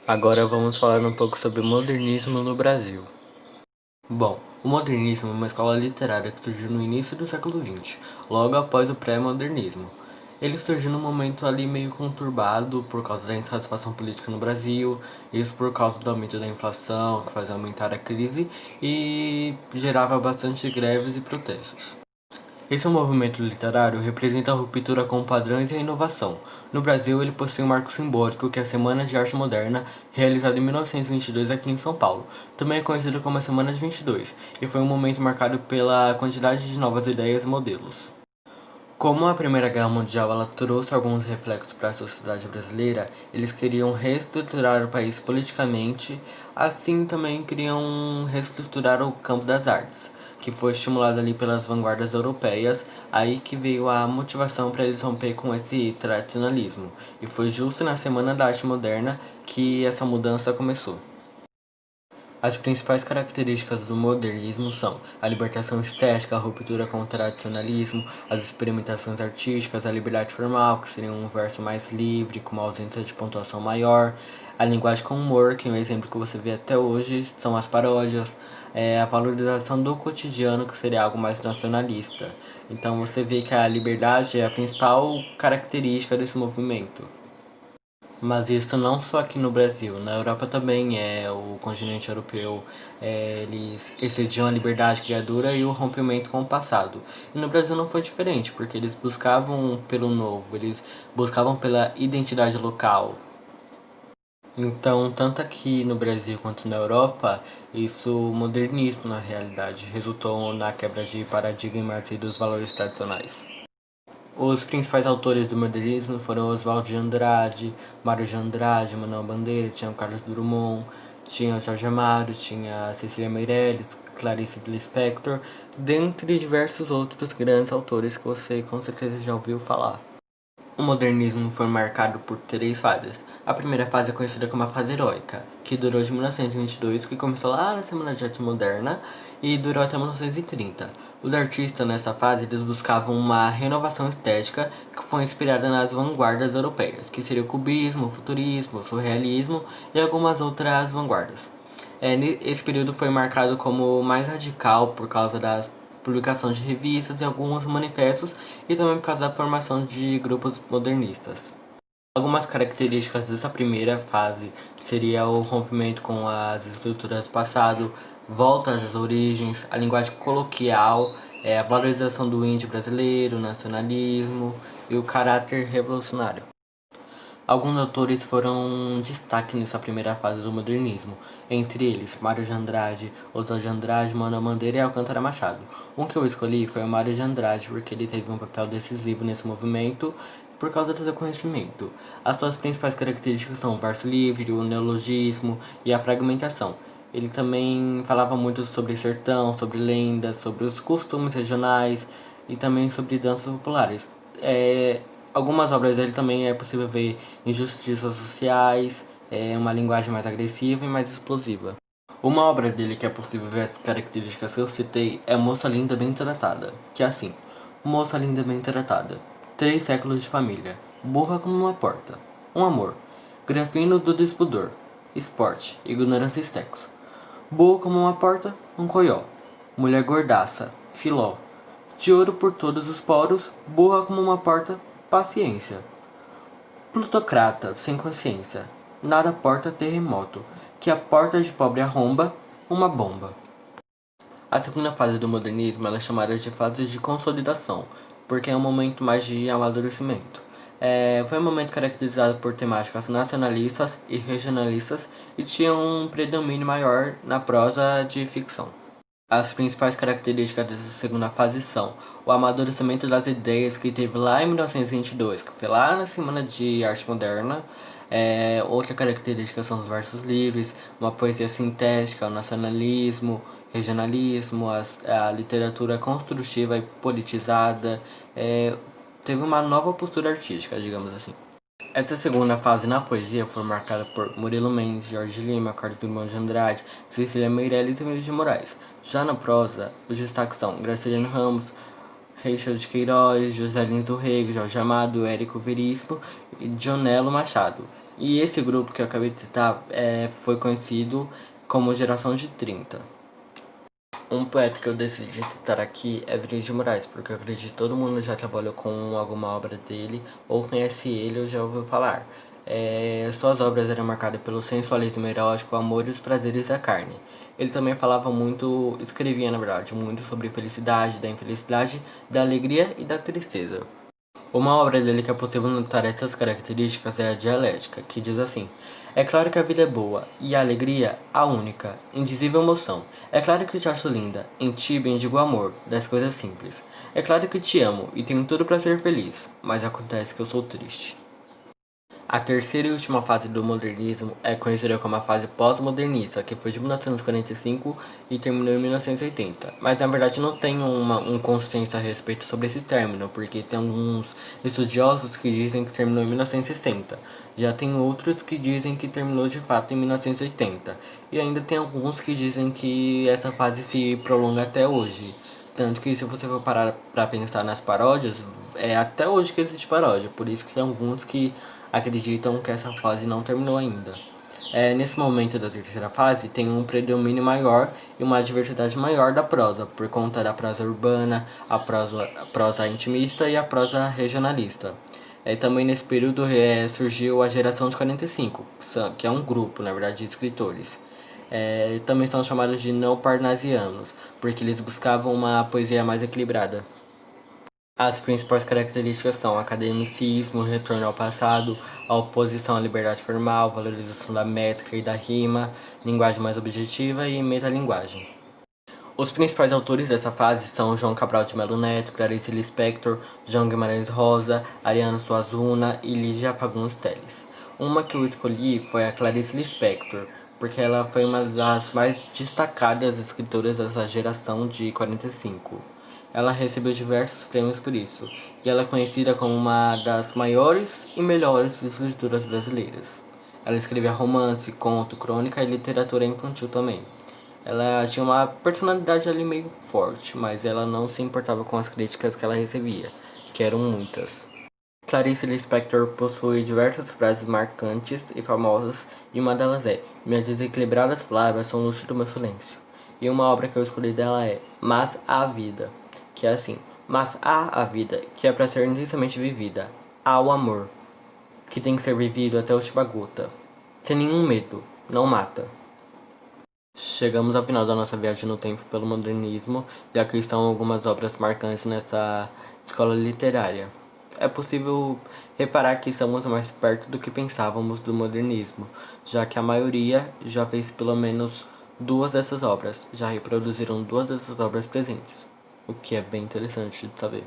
Agora vamos falar um pouco sobre o modernismo no Brasil. Bom, o modernismo é uma escola literária que surgiu no início do século XX, logo após o pré-modernismo. Ele surgiu num momento ali meio conturbado por causa da insatisfação política no Brasil, isso por causa do aumento da inflação, que fazia aumentar a crise e gerava bastante greves e protestos. Esse movimento literário representa a ruptura com padrões e a inovação. No Brasil, ele possui um marco simbólico que é a Semana de Arte Moderna, realizada em 1922 aqui em São Paulo. Também é conhecido como a Semana de 22, e foi um momento marcado pela quantidade de novas ideias e modelos. Como a Primeira Guerra Mundial ela trouxe alguns reflexos para a sociedade brasileira, eles queriam reestruturar o país politicamente, assim também queriam reestruturar o campo das artes, que foi estimulado ali pelas vanguardas europeias, aí que veio a motivação para eles romper com esse tradicionalismo. E foi justo na Semana da Arte Moderna que essa mudança começou. As principais características do modernismo são a libertação estética, a ruptura com o tradicionalismo, as experimentações artísticas, a liberdade formal, que seria um verso mais livre, com uma ausência de pontuação maior, a linguagem com humor, que é um exemplo que você vê até hoje, são as paródias, a valorização do cotidiano, que seria algo mais nacionalista. Então você vê que a liberdade é a principal característica desse movimento. Mas isso não só aqui no Brasil, na Europa também o continente europeu, eles excediam a liberdade criadora e o rompimento com o passado. E no Brasil não foi diferente, porque eles buscavam pelo novo, eles buscavam pela identidade local. Então, tanto aqui no Brasil quanto na Europa, isso, o modernismo na realidade, resultou na quebra de paradigmas e dos valores tradicionais. Os principais autores do modernismo foram Oswald de Andrade, Mário de Andrade, Manuel Bandeira, tinha o Carlos Drummond, tinha o Jorge Amado, tinha a Cecília Meirelles, Clarice Lispector, dentre diversos outros grandes autores que você com certeza já ouviu falar. O modernismo foi marcado por três fases. A primeira fase é conhecida como a fase heróica, que durou de 1922, que começou lá na Semana de Arte Moderna, e durou até 1930. Os artistas nessa fase eles buscavam uma renovação estética que foi inspirada nas vanguardas europeias, que seria o cubismo, o futurismo, o surrealismo e algumas outras vanguardas. Esse período foi marcado como mais radical por causa das publicações de revistas e alguns manifestos e também por causa da formação de grupos modernistas. Algumas características dessa primeira fase seria o rompimento com as estruturas do passado, volta às origens, a linguagem coloquial, a valorização do índio brasileiro, o nacionalismo e o caráter revolucionário. Alguns autores foram destaque nessa primeira fase do modernismo, entre eles Mário de Andrade, Oswald de Andrade, Manuel Bandeira e Alcântara Machado. Um que eu escolhi foi o Mário de Andrade porque ele teve um papel decisivo nesse movimento por causa do seu conhecimento. As suas principais características são o verso livre, o neologismo e a fragmentação. Ele também falava muito sobre sertão, sobre lendas, sobre os costumes regionais e também sobre danças populares. Algumas obras dele também é possível ver injustiças sociais, uma linguagem mais agressiva e mais explosiva. Uma obra dele que é possível ver as características que eu citei é Moça Linda Bem Tratada, que é assim: Moça linda bem tratada, 3 séculos de família, burra como uma porta, um amor, grafino do despudor, esporte, ignorância e sexo, boa como uma porta, um coió, mulher gordaça, filó, de ouro por todos os poros, burra como uma porta, paciência. Plutocrata, sem consciência, nada porta terremoto, que a porta de pobre arromba, uma bomba. A segunda fase do modernismo ela é chamada de fase de consolidação, porque é um momento mais de amadurecimento. Foi um momento caracterizado por temáticas nacionalistas e regionalistas e tinha um predomínio maior na prosa de ficção. As principais características dessa segunda fase são o amadurecimento das ideias que teve lá em 1922, que foi lá na Semana de Arte Moderna. Outra característica são os versos livres, uma poesia sintética, o nacionalismo, regionalismo, a literatura construtiva e politizada. Teve uma nova postura artística, digamos assim. Essa segunda fase na poesia foi marcada por Murilo Mendes, Jorge Lima, Carlos Drummond de Andrade, Cecília Meirelles e Vinícius de Moraes. Já na prosa, os destaques são Graciliano Ramos, Reixo de Queiroz, José Lins do Rego, Jorge Amado, Érico Veríssimo e Dionelo Machado. E esse grupo que eu acabei de citar foi conhecido como Geração de 30. Um poeta que eu decidi citar aqui é Vinícius de Moraes, porque eu acredito que todo mundo já trabalhou com alguma obra dele, ou conhece ele ou já ouviu falar. Suas obras eram marcadas pelo sensualismo erótico, o amor e os prazeres da carne. Ele também falava muito, escrevia na verdade, muito sobre felicidade, da infelicidade, da alegria e da tristeza. Uma obra dele que é possível notar essas características é a Dialética, que diz assim: é claro que a vida é boa, e a alegria, a única, indizível emoção. É claro que te acho linda, em ti bendigo o amor, das coisas simples. É claro que te amo, e tenho tudo para ser feliz, mas acontece que eu sou triste. A terceira e última fase do modernismo é conhecida como a fase pós-modernista, que foi de 1945 e terminou em 1980. Mas na verdade não tem um consenso a respeito sobre esse término, porque tem alguns estudiosos que dizem que terminou em 1960. Já tem outros que dizem que terminou de fato em 1980. E ainda tem alguns que dizem que essa fase se prolonga até hoje. Tanto que se você for parar pra pensar nas paródias, é até hoje que existe paródia. Por isso que tem alguns que acreditam que essa fase não terminou ainda. Nesse momento da terceira fase, tem um predomínio maior e uma diversidade maior da prosa, por conta da prosa urbana, a prosa intimista e a prosa regionalista. Também nesse período surgiu a geração de 45, que é um grupo, na verdade, de escritores. Também são chamados de neoparnasianos, porque eles buscavam uma poesia mais equilibrada. As principais características são academicismo, retorno ao passado, a oposição à liberdade formal, valorização da métrica e da rima, linguagem mais objetiva e metalinguagem. Os principais autores dessa fase são João Cabral de Melo Neto, Clarice Lispector, João Guimarães Rosa, Ariano Suassuna e Lígia Fagundes Telles. Uma que eu escolhi foi a Clarice Lispector, porque ela foi uma das mais destacadas escritoras dessa geração de 45. Ela recebeu diversos prêmios por isso, e ela é conhecida como uma das maiores e melhores escritoras brasileiras. Ela escrevia romance, conto, crônica e literatura infantil também. Ela tinha uma personalidade ali meio forte, mas ela não se importava com as críticas que ela recebia, que eram muitas. Clarice Lispector possui diversas frases marcantes e famosas, e uma delas é: minhas desequilibradas palavras são o luxo do meu silêncio. E uma obra que eu escolhi dela é Mas há a Vida, que é assim: mas há a vida, que é para ser intensamente vivida. Há o amor, que tem que ser vivido até a última gota. Sem nenhum medo, não mata. Chegamos ao final da nossa viagem no tempo pelo modernismo, e aqui estão algumas obras marcantes nessa escola literária. É possível reparar que estamos mais perto do que pensávamos do modernismo, já que a maioria já fez pelo menos duas dessas obras, já reproduziram duas dessas obras presentes, o que é bem interessante de saber.